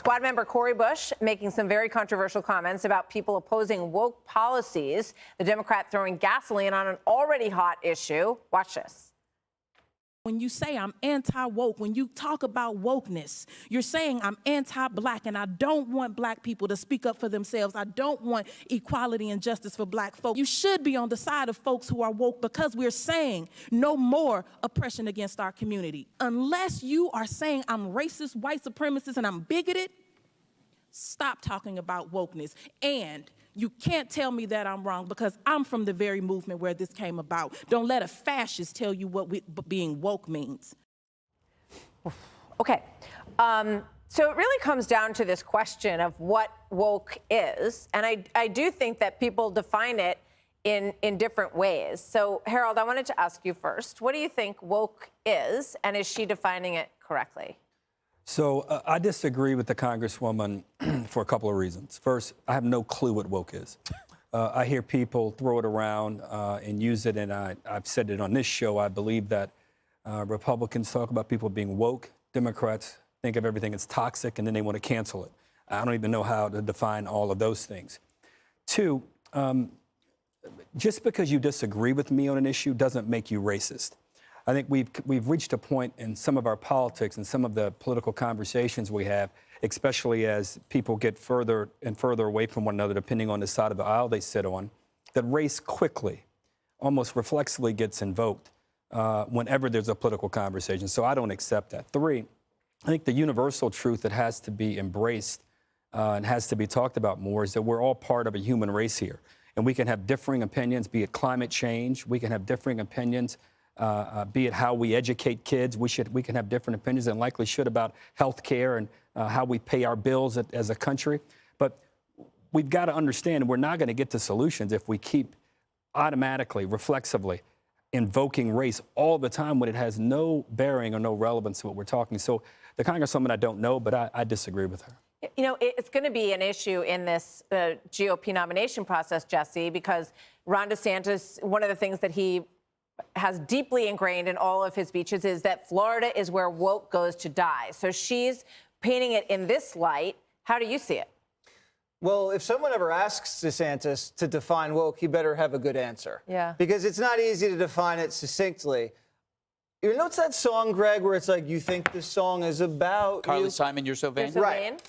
Squad member Cori Bush making some very controversial comments about people opposing woke policies. The Democrat throwing gasoline on an already hot issue. Watch this. When you say I'm anti-woke, when you talk about wokeness, you're saying I'm anti-black, and I don't want black people to speak up for themselves. I don't want equality and justice for black folks. You should be on the side of folks who are woke, because we're saying no more oppression against our community. Unless you are saying I'm racist, white supremacist, and I'm bigoted, stop talking about wokeness. And you can't tell me that I'm wrong, because I'm from the very movement where this came about. Don't let a fascist tell you what being woke means. Okay. So it really comes down to this question of what woke is. And I do think that people define it in different ways. So, Harold, I wanted to ask you first, what do you think woke is, and is she defining it correctly? So I disagree with the Congresswoman for a couple of reasons. First, I have no clue what woke is. I hear people throw it around and use it, and I've said it on this show. I believe that Republicans talk about people being woke. Democrats think of everything as toxic, and then they want to cancel it. I don't even know how to define all of those things. Two, just because you disagree with me on an issue doesn't make you racist. I think we've reached a point in some of our politics and some of the political conversations we have, especially as people get further and further away from one another, depending on the side of the aisle they sit on, that race quickly, almost reflexively gets invoked whenever there's a political conversation. So I don't accept that. Three, I think the universal truth that has to be embraced and has to be talked about more is that we're all part of a human race here. And we can have differing opinions, be it climate change. We can have differing opinions. Be it how we educate kids, we can have different opinions and likely should about health care and how we pay our bills as a country. But we've got to understand we're not going to get to solutions if we keep automatically, reflexively invoking race all the time when it has no bearing or no relevance to what we're talking. So the Congresswoman, I don't know, but I disagree with her. You know, it's going to be an issue in this GOP nomination process, Jesse, because Ron DeSantis, one of the things that he has deeply ingrained in all of his speeches is that Florida is where woke goes to die. So she's painting it in this light. How do you see it? Well, if someone ever asks DeSantis to define woke, he better have a good answer. Yeah. Because it's not easy to define it succinctly. You know, it's that song, Greg, where it's like, you think this song is about Carly you? Simon, You're So Vain? Right.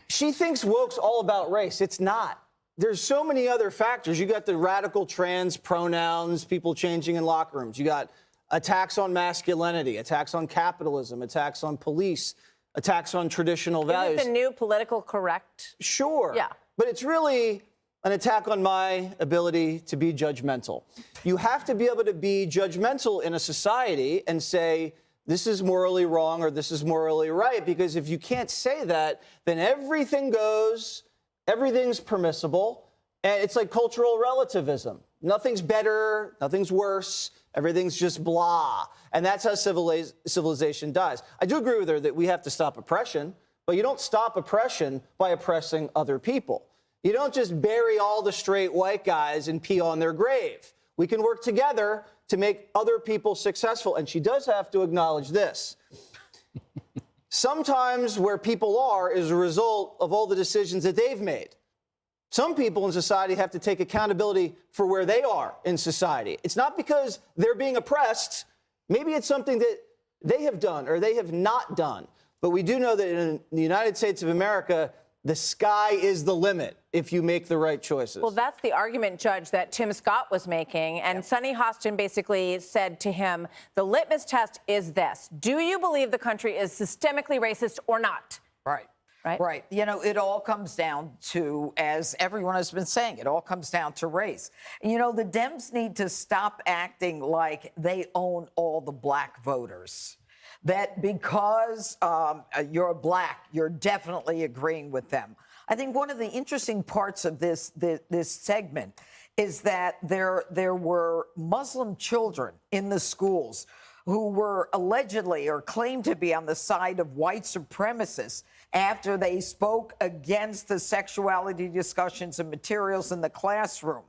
She thinks woke's all about race. It's not. There's so many other factors. You got the radical trans pronouns, people changing in locker rooms. You got attacks on masculinity, attacks on capitalism, attacks on police, attacks on traditional values. Is it the new political correct? Sure. Yeah. But it's really an attack on my ability to be judgmental. You have to be able to be judgmental in a society and say, this is morally wrong or this is morally right, because if you can't say that, then everything goes. Everything's permissible, and it's like cultural relativism. Nothing's better, nothing's worse, everything's just blah. And that's how civilization dies. I do agree with her that we have to stop oppression, but you don't stop oppression by oppressing other people. You don't just bury all the straight white guys and pee on their grave. We can work together to make other people successful, and she does have to acknowledge this. Sometimes where people are is a result of all the decisions that they've made. Some people in society have to take accountability for where they are in society. It's not because they're being oppressed. Maybe it's something that they have done or they have not done. But we do know that in the United States of America, the sky is the limit if you make the right choices. Well, that's the argument, Judge, that Tim Scott was making. And Sonny Hostin basically said to him, the litmus test is this. Do you believe the country is systemically racist or not? Right. Right. Right. You know, it all comes down to, as everyone has been saying, it all comes down to race. You know, the Dems need to stop acting like they own all the black voters. That because you're black, you're definitely agreeing with them. I think one of the interesting parts of this segment is that there were Muslim children in the schools who were allegedly or claimed to be on the side of white supremacists after they spoke against the sexuality discussions and materials in the classroom.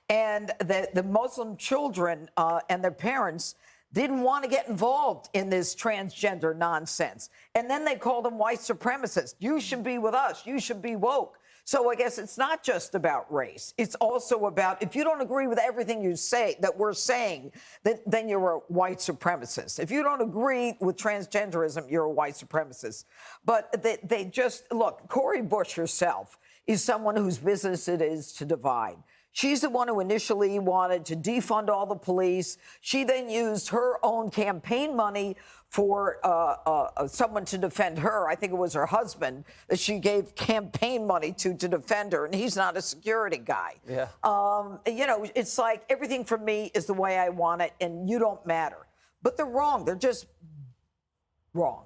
And the Muslim children and their parents didn't want to get involved in this transgender nonsense. And then they called them white supremacists. You should be with us. You should be woke. So I guess it's not just about race. It's also about, if you don't agree with everything you say, that we're saying, then you're a white supremacist. If you don't agree with transgenderism, you're a white supremacist. But they just, look, Cori Bush herself is someone whose business it is to divide. She's the one who initially wanted to defund all the police. She then used her own campaign money for someone to defend her. I think it was her husband that she gave campaign money to defend her, and he's not a security guy. Yeah. You know, it's like everything for me is the way I want it, and you don't matter. But they're wrong. They're just wrong.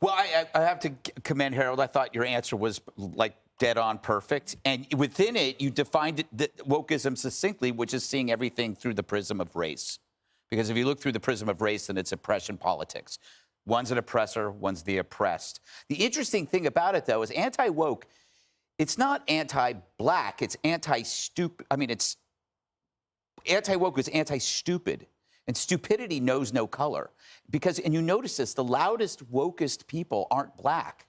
Well, I have to commend Harold. I thought your answer was like dead on perfect. And within it, you defined wokeism succinctly, which is seeing everything through the prism of race. Because if you look through the prism of race, then it's oppression politics. One's an oppressor, one's the oppressed. The interesting thing about it, though, is anti-woke, it's not anti-black, it's anti-stupid. I mean, it's anti-woke is anti-stupid. And stupidity knows no color. Because, and you notice this, the loudest, wokest people aren't black,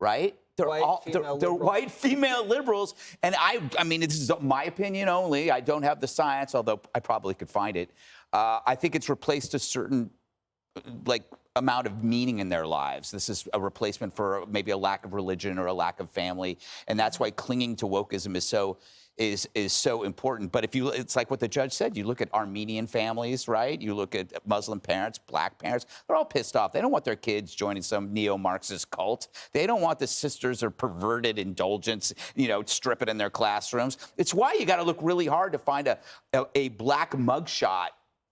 right? They're white female liberals. And I mean, this is my opinion only. I don't have the science, although I probably could find it. I think it's replaced a certain, like, amount of meaning in their lives. This is a replacement for maybe a lack of religion or a lack of family. And that's why clinging to wokeism is so important. But if you, it's like what the judge said, you look at Armenian families, right? You look at Muslim parents, black parents, they're all pissed off. They don't want their kids joining some neo-Marxist cult. They don't want the sisters or perverted indulgence, you know, stripping in their classrooms. It's why you got to look really hard to find a black mugshot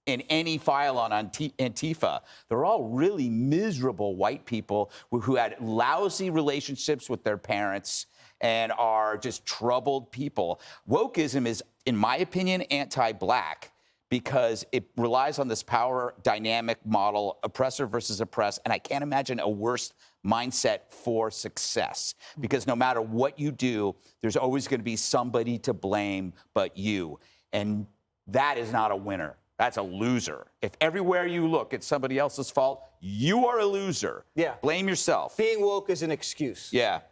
in any file on Antifa. They're all really miserable white people who had lousy relationships with their parents and are just troubled people. Wokeism is, in my opinion, anti-black because it relies on this power dynamic model, oppressor versus oppressed, and I can't imagine a worse mindset for success. Because no matter what you do, there's always going to be somebody to blame but you. And that is not a winner. That's a loser. If everywhere you look, it's somebody else's fault, you are a loser. Yeah. Blame yourself. Being woke is an excuse. Yeah.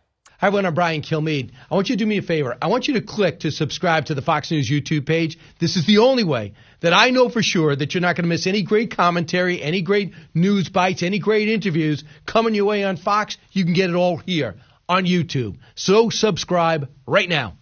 Hi, everyone. I'm Brian Kilmeade. I want you to do me a favor. I want you to click to subscribe to the Fox News YouTube page. This is the only way that I know for sure that you're not going to miss any great commentary, any great news bites, any great interviews coming your way on Fox. You can get it all here on YouTube. So subscribe right now.